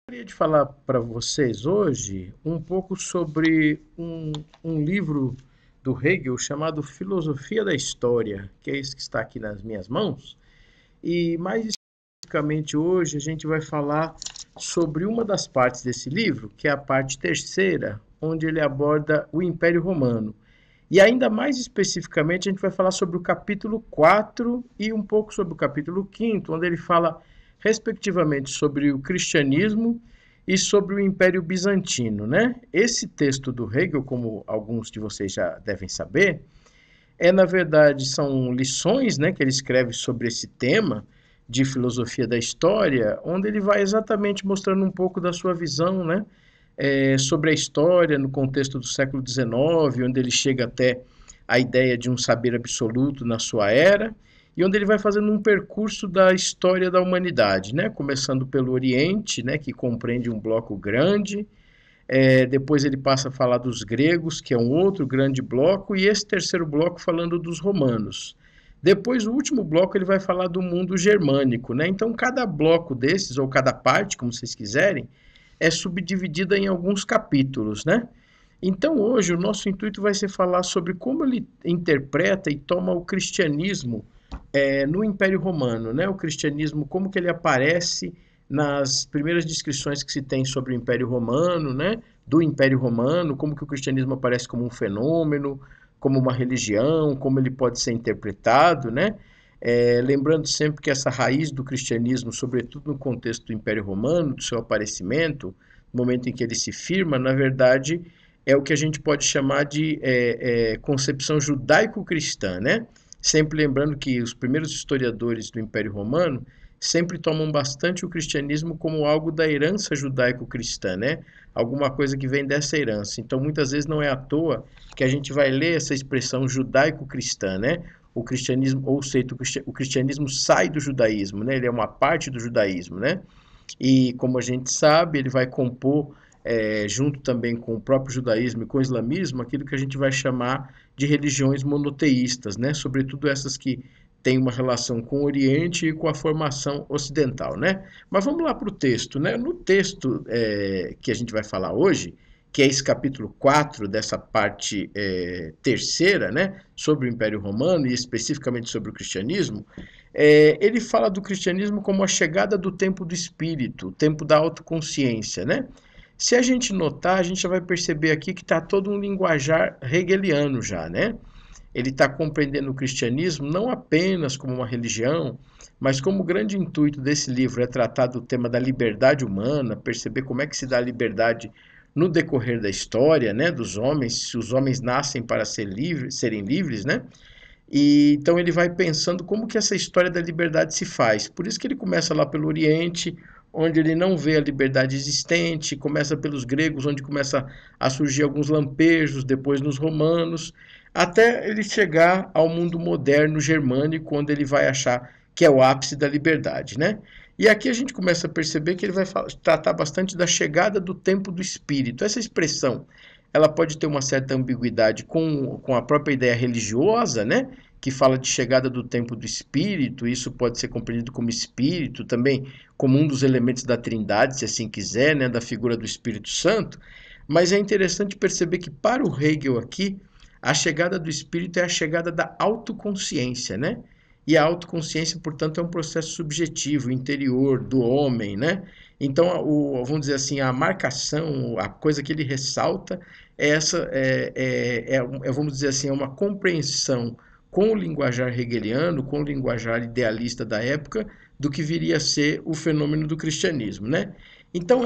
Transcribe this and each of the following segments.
Gostaria de falar para vocês hoje um pouco sobre um livro do Hegel chamado Filosofia da História, que é esse que está aqui nas minhas mãos. E mais especificamente hoje a gente vai falar sobre uma das partes desse livro, que é a parte terceira, onde ele aborda o Império Romano. E ainda mais especificamente a gente vai falar sobre o capítulo 4 e um pouco sobre o capítulo 5, onde ele fala respectivamente sobre o cristianismo e sobre o Império Bizantino, né? Esse texto do Hegel, como alguns de vocês já devem saber, na verdade são lições, né, que ele escreve sobre esse tema de filosofia da história, onde ele vai exatamente mostrando um pouco da sua visão, né, sobre a história no contexto do século XIX, onde ele chega até a ideia de um saber absoluto na sua era, e onde ele vai fazendo um percurso da história da humanidade, né? Começando pelo Oriente, né, que compreende um bloco grande, depois ele passa a falar dos gregos, que é um outro grande bloco, e esse terceiro bloco falando dos romanos. Depois, o último bloco, ele vai falar do mundo germânico, né? Então, cada bloco desses, ou cada parte, como vocês quiserem, é subdividida em alguns capítulos, né? Então, hoje, o nosso intuito vai ser falar sobre como ele interpreta e toma o cristianismo no Império Romano, né? O cristianismo, como que ele aparece nas primeiras descrições que se tem sobre o Império Romano, né? Do Império Romano, como que o cristianismo aparece como um fenômeno, como uma religião, como ele pode ser interpretado, né? Lembrando sempre que essa raiz do cristianismo, sobretudo no contexto do Império Romano, do seu aparecimento, no momento em que ele se firma, na verdade, é o que a gente pode chamar de concepção judaico-cristã, né? Sempre lembrando que os primeiros historiadores do Império Romano sempre tomam bastante o cristianismo como algo da herança judaico-cristã, né? Alguma coisa que vem dessa herança. Então, muitas vezes não é à toa que a gente vai ler essa expressão judaico-cristã, né? O cristianismo, ou seja, o cristianismo sai do judaísmo, né? Ele é uma parte do judaísmo, né? E como a gente sabe, ele vai compor, junto também com o próprio judaísmo e com o islamismo, aquilo que a gente vai chamar de religiões monoteístas, né? Sobretudo essas que têm uma relação com o Oriente e com a formação ocidental, né? Mas vamos lá para o texto, né? No texto que a gente vai falar hoje, que é esse capítulo 4 dessa parte terceira, né? Sobre o Império Romano e especificamente sobre o cristianismo, ele fala do cristianismo como a chegada do tempo do espírito, o tempo da autoconsciência, né? Se a gente notar, a gente já vai perceber aqui que está todo um linguajar hegeliano já, né? Ele está compreendendo o cristianismo não apenas como uma religião, mas como o grande intuito desse livro é tratar do tema da liberdade humana, perceber como é que se dá a liberdade no decorrer da história, né, dos homens, se os homens nascem para serem livres, né? E então ele vai pensando como que essa história da liberdade se faz. Por isso que ele começa lá pelo Oriente, onde ele não vê a liberdade existente, começa pelos gregos, onde começa a surgir alguns lampejos, depois nos romanos, até ele chegar ao mundo moderno germânico, onde ele vai achar que é o ápice da liberdade, né? E aqui a gente começa a perceber que ele vai tratar bastante da chegada do tempo do espírito. Essa expressão, ela pode ter uma certa ambiguidade com a própria ideia religiosa, né? Que fala de chegada do tempo do espírito, isso pode ser compreendido como espírito, também como um dos elementos da Trindade, se assim quiser, né? Da figura do Espírito Santo. Mas é interessante perceber que para o Hegel aqui, a chegada do espírito é a chegada da autoconsciência, né? E a autoconsciência, portanto, é um processo subjetivo, interior do homem, né? Então, vamos dizer assim, a marcação, a coisa que ele ressalta é essa, vamos dizer assim, é uma compreensão com o linguajar hegeliano, com o linguajar idealista da época, do que viria a ser o fenômeno do cristianismo, né? Então,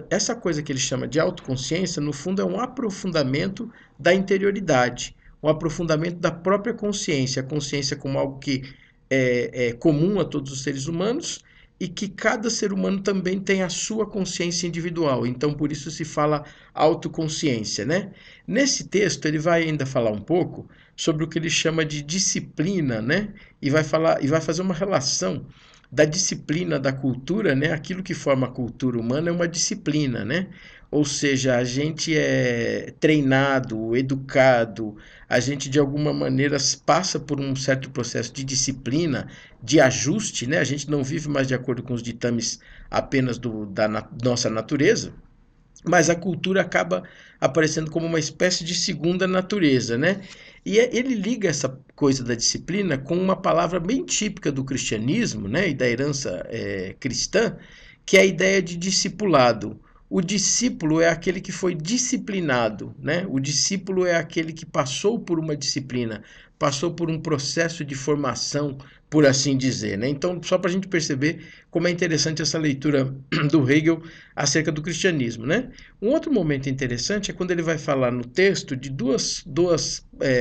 essa coisa que ele chama de autoconsciência, no fundo, é um aprofundamento da interioridade, um aprofundamento da própria consciência, a consciência como algo que é comum a todos os seres humanos e que cada ser humano também tem a sua consciência individual. Então, por isso se fala autoconsciência, né? Nesse texto, ele vai ainda falar um pouco sobre o que ele chama de disciplina, né? E vai fazer uma relação da disciplina da cultura, né? Aquilo que forma a cultura humana é uma disciplina, né? Ou seja, a gente é treinado, educado, a gente de alguma maneira passa por um certo processo de disciplina, de ajuste, né? A gente não vive mais de acordo com os ditames apenas nossa natureza, mas a cultura acaba aparecendo como uma espécie de segunda natureza, né? E ele liga essa coisa da disciplina com uma palavra bem típica do cristianismo, né, e da herança cristã, que é a ideia de discipulado. O discípulo é aquele que foi disciplinado, né? O discípulo é aquele que passou por uma disciplina, passou por um processo de formação, por assim dizer, né? Então, só para a gente perceber como é interessante essa leitura do Hegel acerca do cristianismo, né? Um outro momento interessante é quando ele vai falar no texto de duas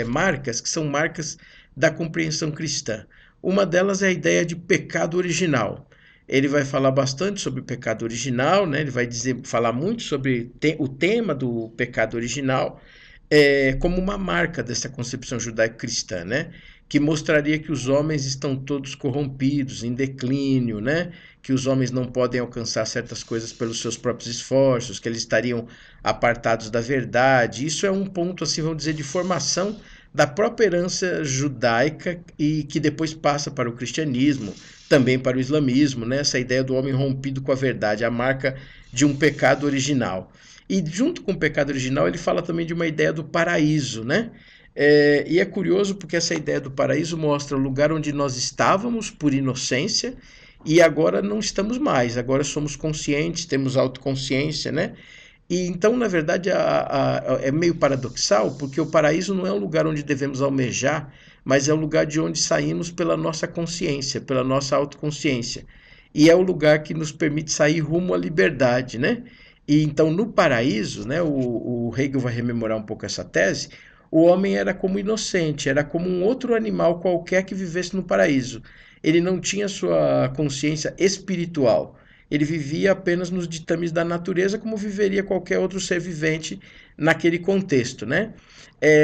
marcas que são marcas da compreensão cristã. Uma delas é a ideia de pecado original. Ele vai falar bastante sobre o pecado original, né? Ele vai falar muito sobre o tema do pecado original, como uma marca dessa concepção judaico-cristã, né? Que mostraria que os homens estão todos corrompidos, em declínio, né? Que os homens não podem alcançar certas coisas pelos seus próprios esforços, que eles estariam apartados da verdade. Isso é um ponto, assim, vamos dizer, de formação da própria herança judaica e que depois passa para o cristianismo, também para o islamismo, né? Essa ideia do homem rompido com a verdade, a marca de um pecado original. E junto com o pecado original, ele fala também de uma ideia do paraíso, né? E é curioso porque essa ideia do paraíso mostra o lugar onde nós estávamos por inocência e agora não estamos mais, agora somos conscientes, temos autoconsciência, né? E então, na verdade, é meio paradoxal, porque o paraíso não é um lugar onde devemos almejar, mas é um lugar de onde saímos pela nossa consciência, pela nossa autoconsciência. E é o lugar que nos permite sair rumo à liberdade, né? E então, no paraíso, né, o Hegel vai rememorar um pouco essa tese, o homem era como inocente, era como um outro animal qualquer que vivesse no paraíso. Ele não tinha sua consciência espiritual. Ele vivia apenas nos ditames da natureza, como viveria qualquer outro ser vivente naquele contexto, né?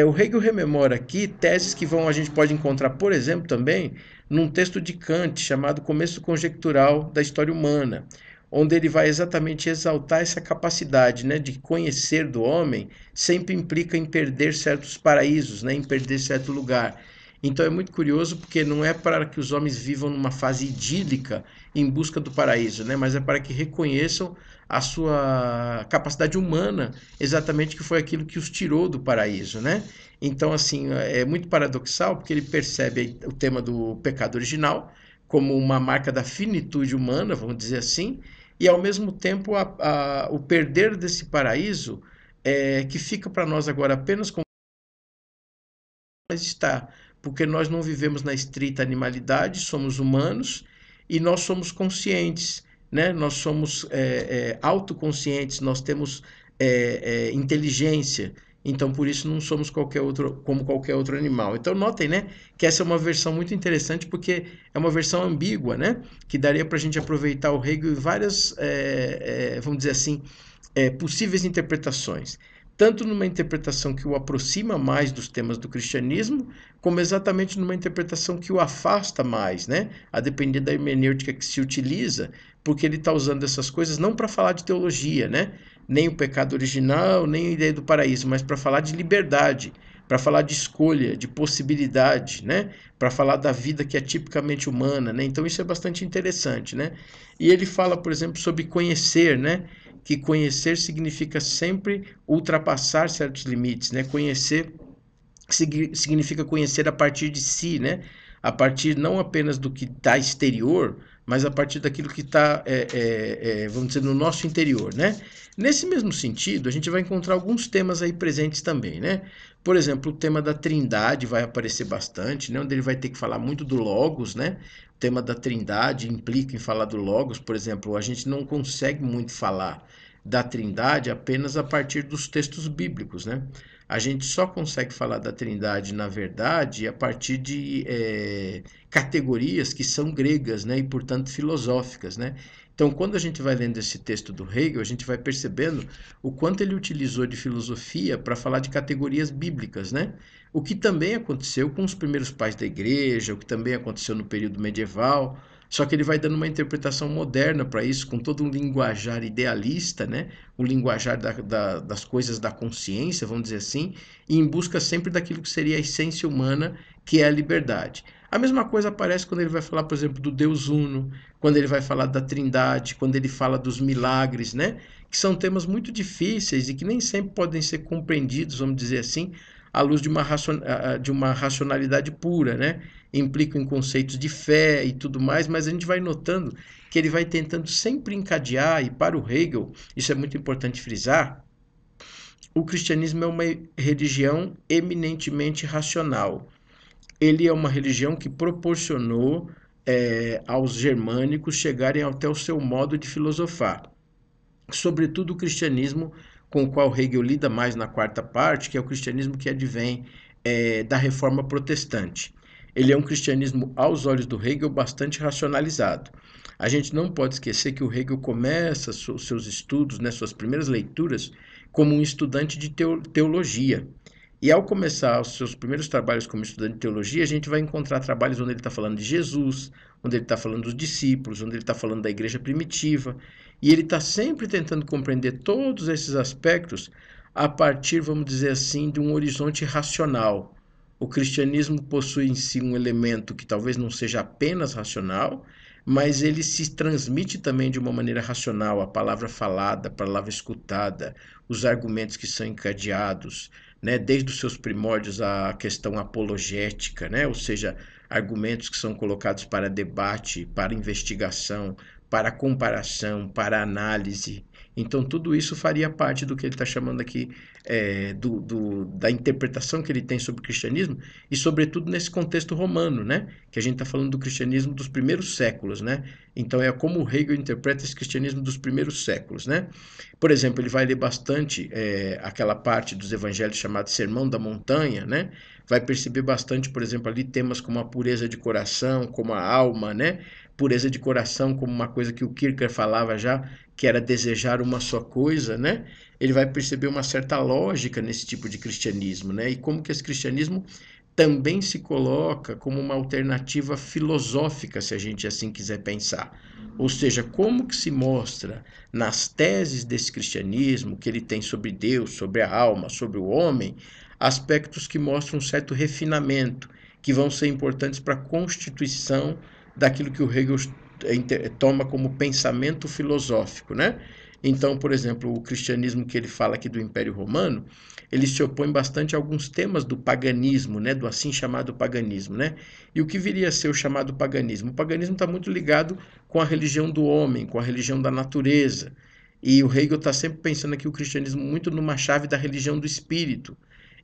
O Hegel rememora aqui teses que a gente pode encontrar, por exemplo, também num texto de Kant chamado Começo Conjectural da História Humana, onde ele vai exatamente exaltar essa capacidade, né, de conhecer do homem, sempre implica em perder certos paraísos, né, em perder certo lugar. Então é muito curioso porque não é para que os homens vivam numa fase idílica em busca do paraíso, né, mas é para que reconheçam a sua capacidade humana, exatamente que foi aquilo que os tirou do paraíso, né? Então, assim, é muito paradoxal porque ele percebe o tema do pecado original como uma marca da finitude humana, vamos dizer assim, e ao mesmo tempo o perder desse paraíso que fica para nós agora apenas como está, porque nós não vivemos na estrita animalidade, somos humanos e nós somos conscientes, né? Nós somos autoconscientes, nós temos inteligência. Então, por isso, não somos como qualquer outro animal. Então, notem, né, que essa é uma versão muito interessante, porque é uma versão ambígua, né, que daria para a gente aproveitar o Hegel em várias, vamos dizer assim, possíveis interpretações. Tanto numa interpretação que o aproxima mais dos temas do cristianismo, como exatamente numa interpretação que o afasta mais, né? A depender da hermenêutica que se utiliza, porque ele está usando essas coisas não para falar de teologia, né? Nem o pecado original, nem a ideia do paraíso, mas para falar de liberdade, para falar de escolha, de possibilidade, né? Para falar da vida que é tipicamente humana, né? Então isso é bastante interessante, né? E ele fala, por exemplo, sobre conhecer, né? Que conhecer significa sempre ultrapassar certos limites, né? Conhecer significa conhecer a partir de si, né? A partir não apenas do que está exterior, mas a partir daquilo que está, vamos dizer, no nosso interior, né? Nesse mesmo sentido, a gente vai encontrar alguns temas aí presentes também, né? Por exemplo, o tema da Trindade vai aparecer bastante, né? Onde ele vai ter que falar muito do Logos, né? O tema da Trindade implica em falar do Logos, por exemplo, a gente não consegue muito falar da Trindade apenas a partir dos textos bíblicos, né? A gente só consegue falar da Trindade, na verdade, a partir de categorias que são gregas, né, e portanto filosóficas, né? Então, quando a gente vai lendo esse texto do Hegel, a gente vai percebendo o quanto ele utilizou de filosofia para falar de categorias bíblicas, né? O que também aconteceu com os primeiros pais da igreja, o que também aconteceu no período medieval, Só que ele vai dando uma interpretação moderna para isso, com todo um linguajar idealista, né? O linguajar das coisas da consciência, vamos dizer assim, e em busca sempre daquilo que seria a essência humana, que é a liberdade. A mesma coisa aparece quando ele vai falar, por exemplo, do Deus Uno, quando ele vai falar da Trindade, quando ele fala dos milagres, né? Que são temas muito difíceis e que nem sempre podem ser compreendidos, vamos dizer assim, à luz de uma racionalidade pura, né? Implicam em conceitos de fé e tudo mais, mas a gente vai notando que ele vai tentando sempre encadear, e para o Hegel, isso é muito importante frisar, o cristianismo é uma religião eminentemente racional. Ele é uma religião que proporcionou aos germânicos chegarem até o seu modo de filosofar. Sobretudo o cristianismo com o qual Hegel lida mais na quarta parte, que é o cristianismo que advém da reforma protestante. Ele é um cristianismo, aos olhos do Hegel, bastante racionalizado. A gente não pode esquecer que o Hegel começa os seus estudos, né, suas primeiras leituras, como um estudante de teologia. E ao começar os seus primeiros trabalhos como estudante de teologia, a gente vai encontrar trabalhos onde ele está falando de Jesus, onde ele está falando dos discípulos, onde ele está falando da igreja primitiva. E ele está sempre tentando compreender todos esses aspectos a partir, vamos dizer assim, de um horizonte racional. O cristianismo possui em si um elemento que talvez não seja apenas racional, mas ele se transmite também de uma maneira racional, a palavra falada, a palavra escutada, os argumentos que são encadeados, né, desde os seus primórdios a questão apologética, né, ou seja, argumentos que são colocados para debate, para investigação, para comparação, para análise. Então, tudo isso faria parte do que ele está chamando aqui da interpretação que ele tem sobre o cristianismo, e sobretudo nesse contexto romano, né? Que a gente está falando do cristianismo dos primeiros séculos, né? Então, é como Hegel interpreta esse cristianismo dos primeiros séculos, né? Por exemplo, ele vai ler bastante aquela parte dos evangelhos chamada Sermão da Montanha, né? Vai perceber bastante, por exemplo, ali temas como a pureza de coração, como a alma, né? Pureza de coração como uma coisa que o Kierkegaard falava já, que era desejar uma só coisa, né? Ele vai perceber uma certa lógica nesse tipo de cristianismo, né? E como que esse cristianismo também se coloca como uma alternativa filosófica, se a gente assim quiser pensar. Ou seja, como que se mostra nas teses desse cristianismo que ele tem sobre Deus, sobre a alma, sobre o homem, aspectos que mostram um certo refinamento, que vão ser importantes para a constituição daquilo que o Hegel toma como pensamento filosófico, né? Então, por exemplo, o cristianismo que ele fala aqui do Império Romano, ele se opõe bastante a alguns temas do paganismo, né, do assim chamado paganismo, né? E o que viria a ser o chamado paganismo? O paganismo está muito ligado com a religião do homem, com a religião da natureza. E o Hegel está sempre pensando aqui o cristianismo muito numa chave da religião do espírito.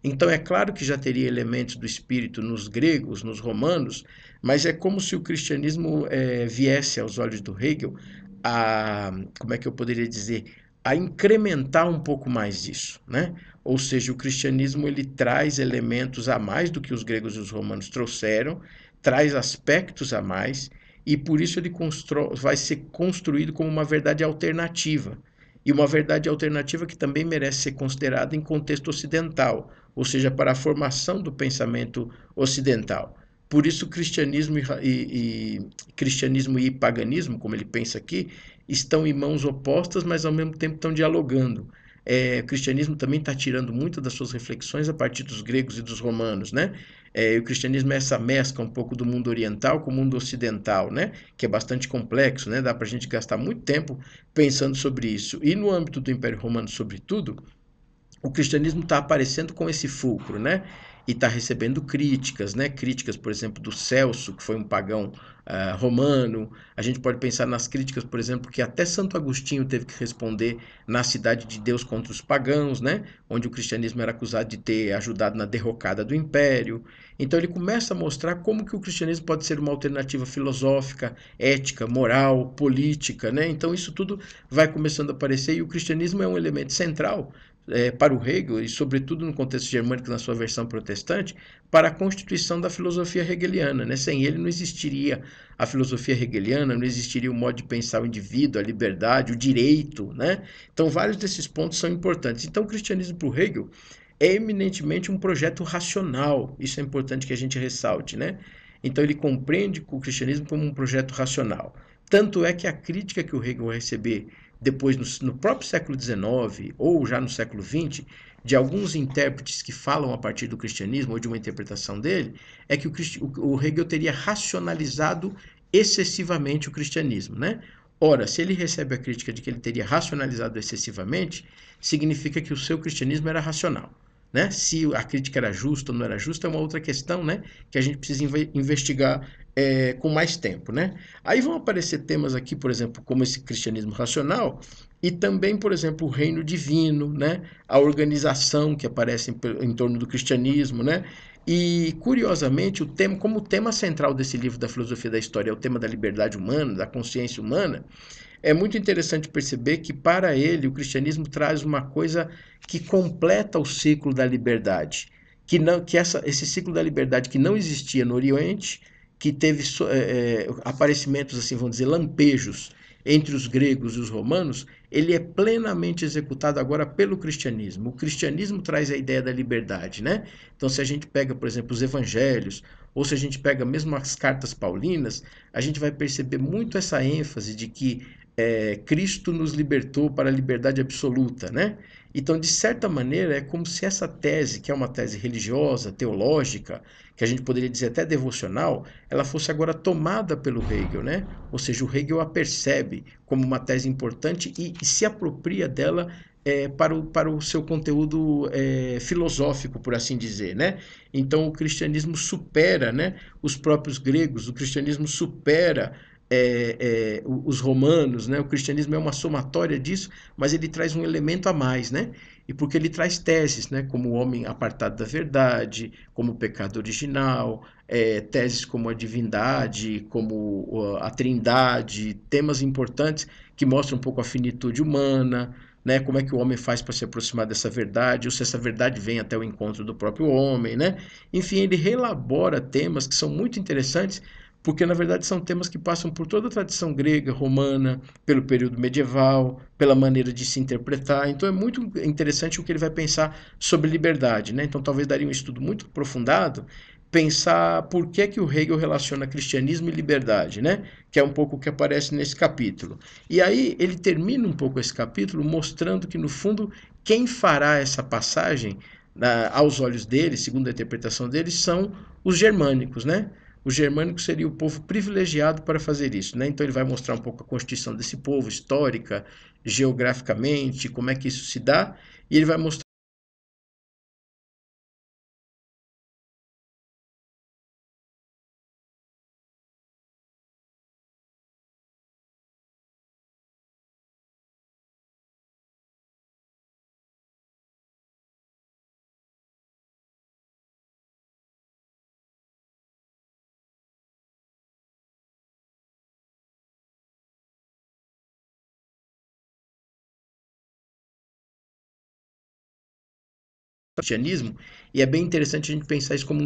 Então é claro que já teria elementos do espírito nos gregos, nos romanos, mas é como se o cristianismo viesse aos olhos do Hegel a, como é que eu poderia dizer, a incrementar um pouco mais isso, né? Ou seja, o cristianismo ele traz elementos a mais do que os gregos e os romanos trouxeram, traz aspectos a mais, e por isso ele vai ser construído como uma verdade alternativa. E uma verdade alternativa que também merece ser considerada em contexto ocidental, ou seja, para a formação do pensamento ocidental. Por isso, cristianismo e paganismo, como ele pensa aqui, estão em mãos opostas, mas ao mesmo tempo estão dialogando. O cristianismo também está tirando muito das suas reflexões a partir dos gregos e dos romanos, né? O cristianismo é essa mescla um pouco do mundo oriental com o mundo ocidental, né? Que é bastante complexo, né? Dá para a gente gastar muito tempo pensando sobre isso. E no âmbito do Império Romano, sobretudo, o cristianismo está aparecendo com esse fulcro, né? E está recebendo críticas, né? Críticas, por exemplo, do Celso, que foi um pagão romano. A gente pode pensar nas críticas, por exemplo, que até Santo Agostinho teve que responder na Cidade de Deus contra os pagãos, né? Onde o cristianismo era acusado de ter ajudado na derrocada do império. Então ele começa a mostrar como que o cristianismo pode ser uma alternativa filosófica, ética, moral, política, né? Então isso tudo vai começando a aparecer e o cristianismo é um elemento central para o Hegel, e sobretudo no contexto germânico na sua versão protestante, para a constituição da filosofia hegeliana, né? Sem ele não existiria a filosofia hegeliana, não existiria o modo de pensar o indivíduo, a liberdade, o direito, né? Então vários desses pontos são importantes. Então o cristianismo para o Hegel é eminentemente um projeto racional, isso é importante que a gente ressalte, né? Então ele compreende o cristianismo como um projeto racional. Tanto é que a crítica que o Hegel vai receber depois, no próprio século XIX, ou já no século XX, de alguns intérpretes que falam a partir do cristianismo, ou de uma interpretação dele, é que o Hegel teria racionalizado excessivamente o cristianismo, né? Ora, se ele recebe a crítica de que ele teria racionalizado excessivamente, significa que o seu cristianismo era racional. Né? Se a crítica era justa ou não era justa é uma outra questão, né? Que a gente precisa investigar com mais tempo, né? Aí vão aparecer temas aqui, por exemplo, como esse cristianismo racional e também, por exemplo, o reino divino, né? A organização que aparece em torno do cristianismo, né? E, curiosamente, como o tema central desse livro da filosofia da história é o tema da liberdade humana, da consciência humana, é muito interessante perceber que, para ele, o cristianismo traz uma coisa que completa o ciclo da liberdade. Esse ciclo da liberdade que não existia no Oriente, que teve aparecimentos, assim, vamos dizer, lampejos entre os gregos e os romanos, ele é plenamente executado agora pelo cristianismo. O cristianismo traz a ideia da liberdade, né? Então, se a gente pega, por exemplo, os evangelhos, ou se a gente pega mesmo as cartas paulinas, a gente vai perceber muito essa ênfase de que Cristo nos libertou para a liberdade absoluta, né? Então, de certa maneira, é como se essa tese, que é uma tese religiosa, teológica, que a gente poderia dizer até devocional, ela fosse agora tomada pelo Hegel, né? Ou seja, o Hegel a percebe como uma tese importante e se apropria dela para o seu conteúdo filosófico, por assim dizer, né? Então, o cristianismo supera, né, os próprios gregos, o cristianismo supera os romanos, né? O cristianismo é uma somatória disso, mas ele traz um elemento a mais, né? E porque ele traz teses, né? Como o homem apartado da verdade, como o pecado original, teses como a divindade, como a trindade, temas importantes que mostram um pouco a finitude humana, né? Como é que o homem faz para se aproximar dessa verdade, ou se essa verdade vem até o encontro do próprio homem, né? Enfim, ele relabora temas que são muito interessantes porque na verdade são temas que passam por toda a tradição grega, romana, pelo período medieval, pela maneira de se interpretar. Então é muito interessante o que ele vai pensar sobre liberdade, né? Então talvez daria um estudo muito aprofundado pensar por que que o Hegel relaciona cristianismo e liberdade, né? Que é um pouco o que aparece nesse capítulo. E aí ele termina um pouco esse capítulo mostrando que no fundo quem fará essa passagem aos olhos dele, segundo a interpretação dele, são os germânicos, né? O germânico seria o povo privilegiado para fazer isso, né? Então ele vai mostrar um pouco a constituição desse povo, histórica, geograficamente, como é que isso se dá, e ele vai mostrar o cristianismo, e é bem interessante a gente pensar isso como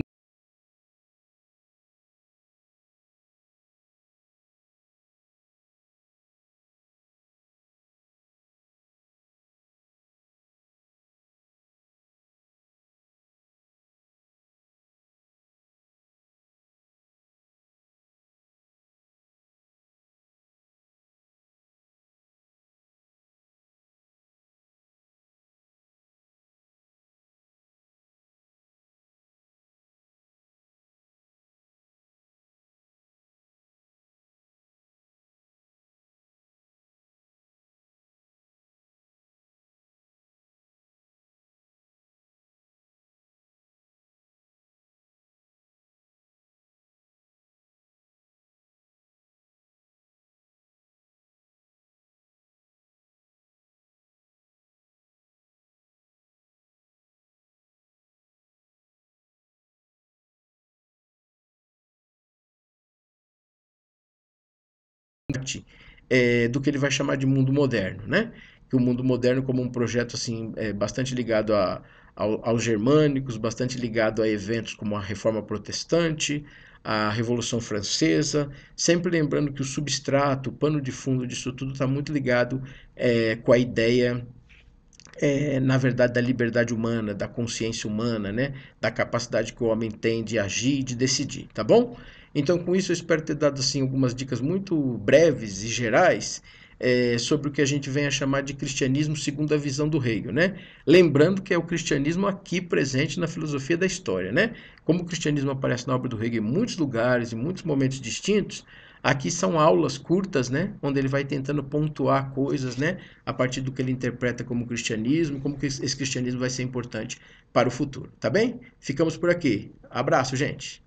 do que ele vai chamar de mundo moderno, né? Que o mundo moderno como um projeto assim bastante ligado aos germânicos, bastante ligado a eventos como a Reforma Protestante, a Revolução Francesa, sempre lembrando que o substrato, o pano de fundo disso tudo está muito ligado com a ideia na verdade, da liberdade humana, da consciência humana, né? Da capacidade que o homem tem de agir e de decidir, tá bom? Então, com isso, eu espero ter dado assim algumas dicas muito breves e gerais sobre o que a gente vem a chamar de cristianismo segundo a visão do Hegel, né? Lembrando que é o cristianismo aqui presente na filosofia da história, né? Como o cristianismo aparece na obra do Hegel em muitos lugares, em muitos momentos distintos, aqui são aulas curtas, né, onde ele vai tentando pontuar coisas, né, a partir do que ele interpreta como cristianismo, como que esse cristianismo vai ser importante para o futuro, tá bem? Ficamos por aqui. Abraço, gente.